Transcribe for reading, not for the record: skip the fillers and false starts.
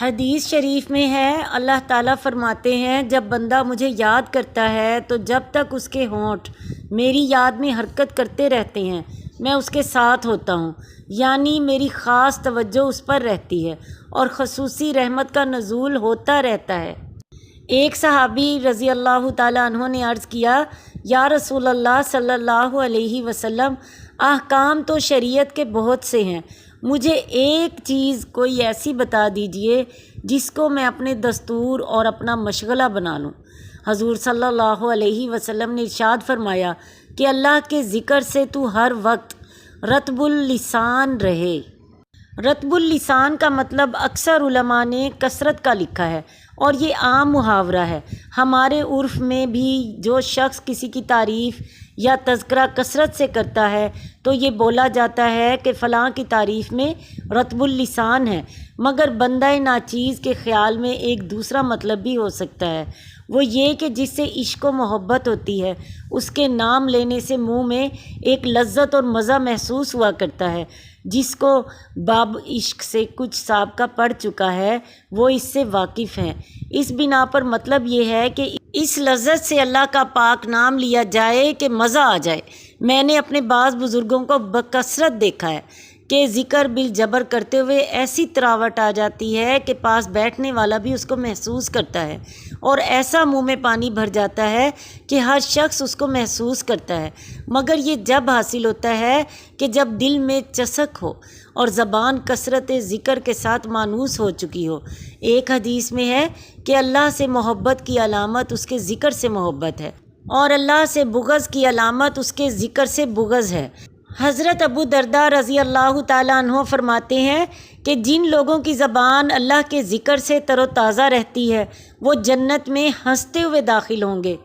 حدیث شریف میں ہے، اللہ تعالیٰ فرماتے ہیں جب بندہ مجھے یاد کرتا ہے تو جب تک اس کے ہونٹ میری یاد میں حرکت کرتے رہتے ہیں میں اس کے ساتھ ہوتا ہوں، یعنی میری خاص توجہ اس پر رہتی ہے اور خصوصی رحمت کا نزول ہوتا رہتا ہے۔ ایک صحابی رضی اللہ تعالیٰ عنہ نے عرض کیا، یا رسول اللہ صلی اللہ علیہ وسلم، احکام تو شریعت کے بہت سے ہیں، مجھے ایک چیز کوئی ایسی بتا دیجئے جس کو میں اپنے دستور اور اپنا مشغلہ بنا لوں۔ حضور صلی اللہ علیہ وسلم نے ارشاد فرمایا کہ اللہ کے ذکر سے تو ہر وقت رطب اللسان رہے۔ رطب اللسان کا مطلب اکثر علماء نے کثرت کا لکھا ہے اور یہ عام محاورہ ہے۔ ہمارے عرف میں بھی جو شخص کسی کی تعریف یا تذکرہ کثرت سے کرتا ہے تو یہ بولا جاتا ہے کہ فلاں کی تعریف میں رطب اللسان ہے، مگر بندہ ناچیز کے خیال میں ایک دوسرا مطلب بھی ہو سکتا ہے، وہ یہ کہ جس سے عشق و محبت ہوتی ہے اس کے نام لینے سے منہ میں ایک لذت اور مزہ محسوس ہوا کرتا ہے۔ جس کو باب عشق سے کچھ سابقہ پڑ چکا ہے وہ اس سے واقف ہیں۔ اس بنا پر مطلب یہ ہے کہ اس لذت سے اللہ کا پاک نام لیا جائے کہ مزہ آ جائے۔ میں نے اپنے بعض بزرگوں کو بکثرت دیکھا ہے کہ ذکر بالجبر کرتے ہوئے ایسی تراوٹ آ جاتی ہے کہ پاس بیٹھنے والا بھی اس کو محسوس کرتا ہے اور ایسا منہ میں پانی بھر جاتا ہے کہ ہر شخص اس کو محسوس کرتا ہے، مگر یہ جب حاصل ہوتا ہے کہ جب دل میں چسک ہو اور زبان کثرت ذکر کے ساتھ مانوس ہو چکی ہو۔ ایک حدیث میں ہے کہ اللہ سے محبت کی علامت اس کے ذکر سے محبت ہے اور اللہ سے بغض کی علامت اس کے ذکر سے بغض ہے۔ حضرت ابو درداء رضی اللہ تعالیٰ عنہ فرماتے ہیں کہ جن لوگوں کی زبان اللہ کے ذکر سے تر و تازہ رہتی ہے وہ جنت میں ہنستے ہوئے داخل ہوں گے۔